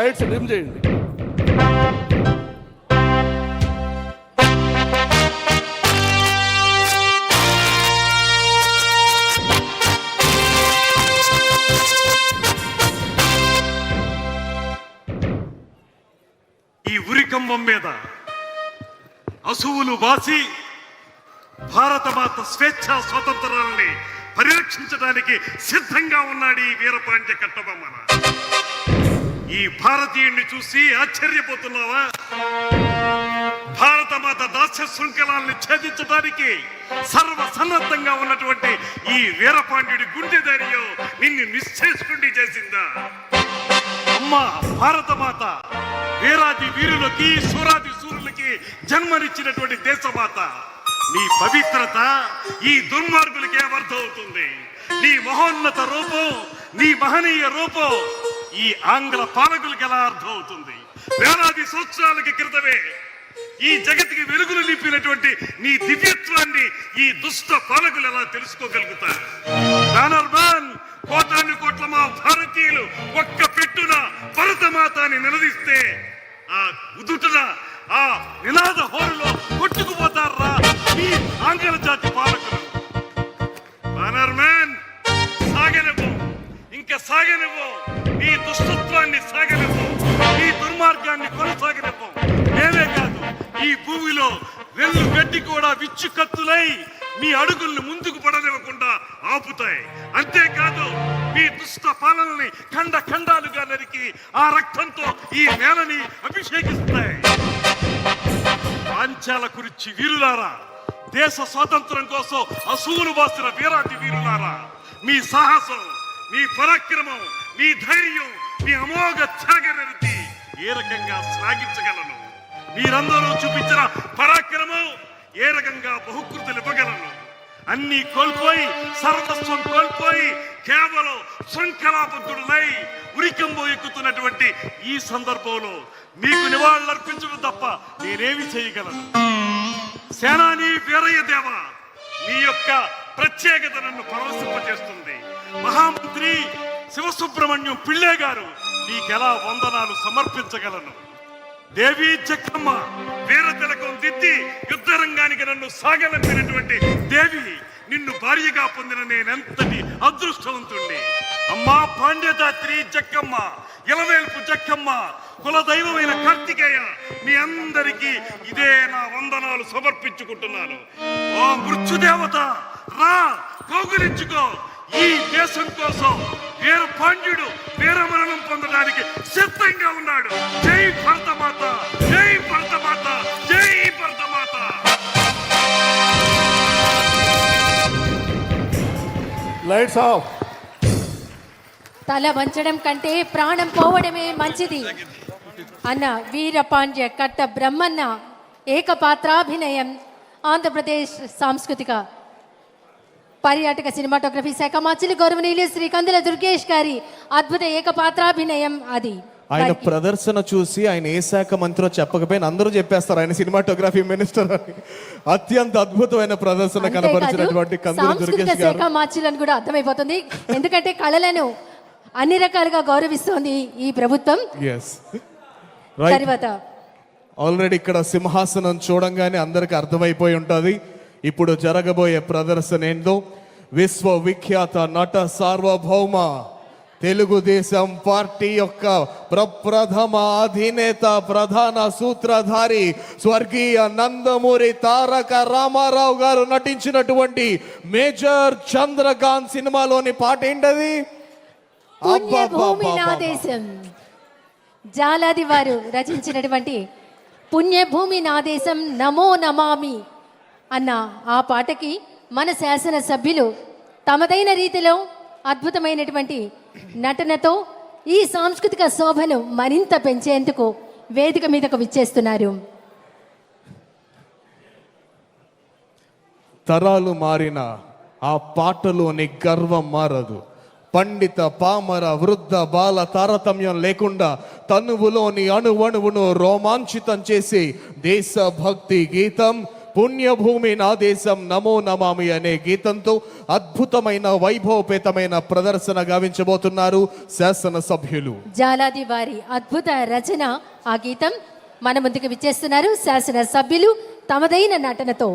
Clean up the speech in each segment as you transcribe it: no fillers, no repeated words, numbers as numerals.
Lights dim చేయండి. ఈ ఉరికంబం మీద అసువులు వాసి భారతమాత స్వేచ్ఛ స్వాతంత్రాలని పరిరక్షించడానికి సిద్ధంగా ఉన్నాడు ఈ వీరపాండ్య కట్టబొమ్మన. ఈ భారతీయుణ్ణి చూసి ఆశ్చర్యపోతున్నావా? భారతమాత దాస్య శృంఖలాల్ని ఛేదించడానికి సర్వసన్నద్ధంగా ఉన్నటువంటి ఈ వీరపాండ్యుడి గుండె ధైర్యం నిన్ను నిశ్చేసుకుండి చేసిందా? అమ్మా భారతమాత వీరాది వీరులకి శూరాది శూరులకి జన్మనిచ్చినటువంటి దేశమాత, నీ పవిత్రత ఈ దుర్మార్గులకే అర్థమవుతుంది. నీ మహోన్నత రూపం, నీ మహనీయ రూపం ఈ ఆంగ్ల పాలకులకి ఎలా అర్థమవుతుంది? వేలాది సంవత్సరాలకి క్రితమే ఈ జగత్తుకి వెలుగులు నింపినటువంటి నీ దివ్యత్వాన్ని ఈ దుష్ట పాలకులు ఎలా తెలుసుకోగలుగుతారు? బ్యానర్మ్యాన్, కోటాను కోట్ల మా భారతీయులు ఒక్క పెట్టున భరతమాతని నిలదీస్తే ఆ ఉదుటున ఆ నినాద హోరులో కొట్టుకుపోతారా ఈ ఆంగ్ల జాతి పాలకులు? బ్యానర్మ్యాన్, సాగనివ్వు, ఇంకా సాగనివ్వు, నీ దుష్టత్వాన్ని సాగనివ్వు, నీ దుర్మార్గాన్ని కొనసాగనివ్వు. నేనే కాదు, ఈ భూమిలో వెళ్ళు గడ్డి కూడా విచ్చు కత్తులై మీ అడుగుల్ని ముందుకు పడనివ్వకుండా ఆపుతాయి. అంతేకాదు మీ దుష్ట పాలనని ఖండ ఖండాలుగా నరికి ఆ రక్తంతో ఈ నేలని అభిషేకిస్తాయి. పాంచాల కురిచి వీరులారా, దేశ స్వాతంత్రం కోసం అసూలు బాసిన వీరాటి వీరులారా, మీ సాహసం, మీ పరాక్రమం, మీ ధైర్యం, మీ అమోఘ త్యాగనిరతి ఏ రకంగా శ్లాఘించగలను? మీరందరూ చూపించిన పరాక్రమం ఏ రకంగా బహుకృతులు ఇవ్వగలను? అన్ని కోల్పోయి, సర్వస్వం కోల్పోయి కేవలం శృంఖలాబద్ధుడునై ఉరికంబో ఎక్కుతున్నటువంటి ఈ సందర్భంలో మీకు నివాళులర్పించడం తప్ప నేనేమి చేయగలను? సేనాని వీరయ్య దేవ, మీ యొక్క ప్రత్యేకత నన్ను పరవశింపజేస్తుంది. మహామంత్రి శివసుబ్రహ్మణ్యం పిళ్ళే గారు, మీకెలా వందనాలు సమర్పించగలను? దేవి జక్కమ్మ, వీర తిలకం దిద్ది యుద్ధరంగానికి నన్ను సాగనంపినటువంటి దేవి, నిన్ను భార్యగా పొందిన నేనెంతటి అదృష్టవంతుణ్ణి. అమ్మా పాండ్యదాత్రి జక్కమ్మ, ఇలవేల్పు జక్కమ్మ, కులదైవమైన కార్తికేయ, మీ అందరికీ ఇదే నా వందనాలు సమర్పించుకుంటున్నాను. ఓ మృత్యుదేవత, రా కౌగులించుకో. ఈ దేశం కోసం వీర పాండ్యుడు వీరమరణం పొందడానికి సిద్ధంగా ఉన్నాడు. జై భరతమాత, జై భరతమాత, జై భరతమాత. Lights off. తల వంచడం కంటే ప్రాణం పోవడమే మంచిది అన్న వీరపాండ్య కట్ట బ్రహ్మన్న ఏకపాత్రాభినయం ఆంధ్రప్రదేశ్ సాంస్కృతిక పర్యాటక సినిమాటోగ్రఫీ శాఖ మంత్రి గౌరవనీయులు శ్రీ కందుల దుర్గేష్ గారి అద్భుత ఏకపాత్రాభినయం అది. ఆయన ప్రదర్శన చూసి ఆయన ఏ శాఖ మంత్రో చెప్పకపోయినా అందరూ చెప్పేస్తారు ఆయన సినిమాటోగ్రఫీ మినిస్టర్ అని. అత్యంత అద్భుతమైన ప్రదర్శన కనబరిచినటువంటి కందుల దుర్గేష్ గారు శాఖ మంత్రులను కూడా అర్థమైపోతుంది, ఎందుకంటే కళలను అన్ని రకాలుగా గౌరవిస్తోంది ఈ ప్రభుత్వం. తర్వాత ఆల్రెడీ ఇక్కడ సింహాసనం చూడంగానే అందరికి అర్థమైపోయి ఉంటుంది ఇప్పుడు జరగబోయే ప్రదర్శన ఏందో. విశ్వవిఖ్యాత నట సార్వభౌమ తెలుగుదేశం పార్టీ యొక్క ప్రప్రథమ అధినేత, ప్రధాన సూత్రధారి స్వర్గీయ నందమూరి తారక రామారావు గారు నటించినటువంటి మేజర్ చంద్రకాంత్ సినిమాలోని పాట ఏంటది? పుణ్యభూమి నా దేశం. జాలాది వారు రచించినటువంటి పుణ్యభూమి నా దేశం నమో నమామి అన్న ఆ పాటకి మన శాసన సభ్యులు తమదైన రీతిలో అద్భుతమైనటువంటి నటనతో ఈ సాంస్కృతిక శోభను మరింత పెంచేందుకు వేదిక మీదకు విచ్చేస్తున్నారు. తరాలు మారిన ఆ పాటలోని గర్వం మారదు. పండిత పామర వృద్ధ బాల తారతమ్యం లేకుండా తనువులోని అణువణువును రోమాంచితం చేసి దేశభక్తి గీతం పుణ్యభూమి నా దేశం నమో నమామి అనే గీతంతో అద్భుతమైన వైభవపేతమైన ప్రదర్శన గావించబోతున్నారు శాసనసభ్యులు. జాలాది వారి అద్భుత రచన ఆ గీతం మన ముందుకు విచ్చేస్తున్నారు శాసనసభ్యులు తమదైన నటనతో.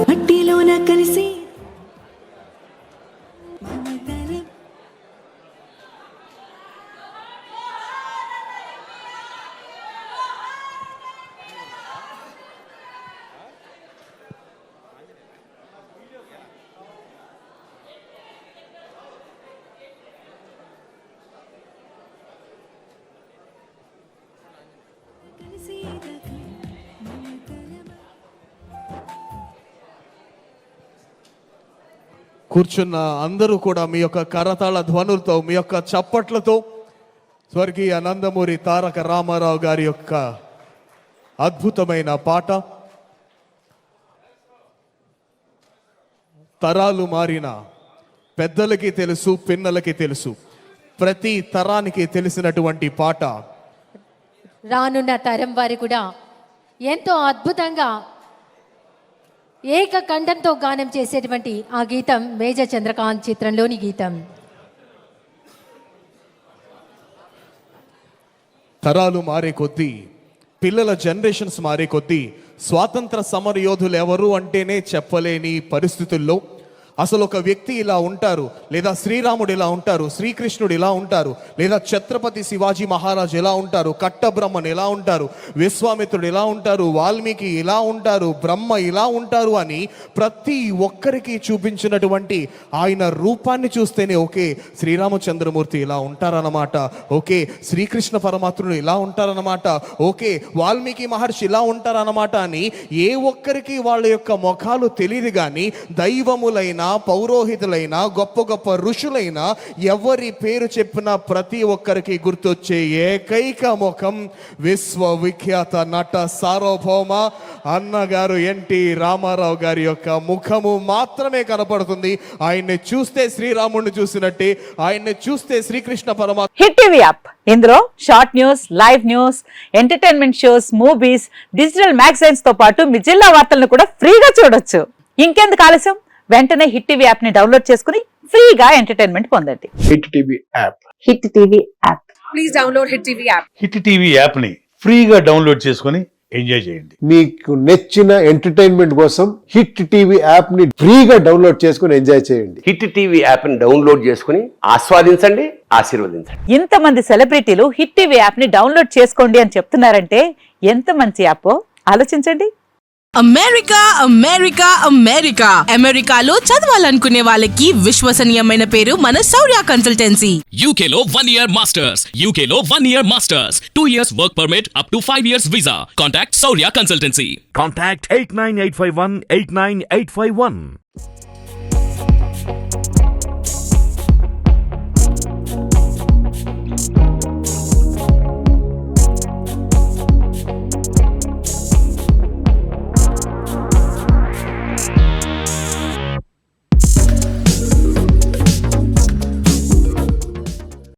మట్టిలోన కలిసి కూర్చున్న అందరూ కూడా మీ యొక్క కరతాళ ధ్వనులతో మీ యొక్క చప్పట్లతో స్వర్గీయ నందమూరి తారక రామారావు గారి యొక్క అద్భుతమైన పాట తరాలు మారిన పెద్దలకి తెలుసు, పిన్నలకి తెలుసు, ప్రతి తరానికి తెలిసినటువంటి పాట. రానున్న తరం వారు కూడా ఎంతో అద్భుతంగా ఏకకంఠంతో గానం చేసేటువంటి ఆ గీతం మేజర్ చంద్రకాంత్ చిత్రంలోని గీతం. తరాలు మారే కొద్దీ, పిల్లల జనరేషన్స్ మారే కొద్దీ స్వాతంత్ర సమర యోధులు ఎవరు అంటేనే చెప్పలేని పరిస్థితుల్లో అసలు ఒక వ్యక్తి ఇలా ఉంటారు, లేదా శ్రీరాముడు ఇలా ఉంటారు, శ్రీకృష్ణుడు ఇలా ఉంటారు, లేదా ఛత్రపతి శివాజీ మహారాజ్ ఎలా ఉంటారు, కట్టబ్రహ్మన్ ఎలా ఉంటారు, విశ్వామిత్రుడు ఎలా ఉంటారు, వాల్మీకి ఇలా ఉంటారు, బ్రహ్మ ఇలా ఉంటారు అని ప్రతి ఒక్కరికి చూపించినటువంటి ఆయన రూపాన్ని చూస్తేనే ఓకే శ్రీరామచంద్రమూర్తి ఇలా ఉంటారన్నమాట, ఓకే శ్రీకృష్ణ పరమాత్ముడు ఇలా ఉంటారన్నమాట, ఓకే వాల్మీకి మహర్షి ఇలా ఉంటారన్నమాట అని ఏ ఒక్కరికి వాళ్ళ యొక్క ముఖాలు తెలియదు. కానీ దైవములైన, పౌరోహితులైన, గొప్ప గొప్ప ఋషులైన ఎవరి పేరు చెప్పినా ప్రతి ఒక్కరికి గుర్తొచ్చే ఏకైక ముఖం విశ్వవిఖ్యాత నట సార్వభౌమ అన్నగారు ఎన్టీ రామారావు గారి యొక్క ముఖము మాత్రమే కనపడుతుంది. ఆయన్ని చూస్తే శ్రీరాముడిని చూసినట్టే, ఆయన్ని చూస్తే శ్రీకృష్ణ పరమాత్మ. హిట్ టీవీ యాప్, ఇందులో short news, live news, entertainment shows, movies, digital magazines తో పాటు మీ జిల్లా వార్తలను కూడా ఫ్రీగా చూడొచ్చు. ఇంకెందుకు ఆలస్యం, వెంటనే హిట్ టీవీ యాప్ ని డౌన్లోడ్ చేసుకుని ఫ్రీగా ఎంటర్టైన్మెంట్ పొందండి. Hit TV app. Hit TV app. Please download hit TV app. Hit TV app ని ఫ్రీగా డౌన్లోడ్ చేసుకొని ఎంజాయ్ చేయండి. మీకు నచ్చిన ఎంటర్టైన్మెంట్ కోసం హిట్ టీవీ యాప్ ని ఫ్రీగా డౌన్లోడ్ చేసుకుని ఎంజాయ్ చేయండి. హిట్ టీవీ యాప్ ని డౌన్లోడ్ చేసుకుని ఆస్వాదించండి, ఆశీర్వదించండి. ఇంతమంది సెలబ్రిటీలు హిట్ టీవీ యాప్ ని డౌన్లోడ్ చేసుకోండి అని చెప్తున్నారంటే ఎంత మంచి యాప్ ఆలోచించండి. అమెరికా అమెరికా అమెరికా అమెరికాలో చదవాలనుకునే వాళ్ళకి విశ్వసనీయమైన పేరు మన శౌర్య కన్సల్టెన్సీ. UK లో 1 year masters, UK లో 1 year masters, 2 years work permit up to 5 years visa. Contact Saurya Consultancy. Contact 89851 89851.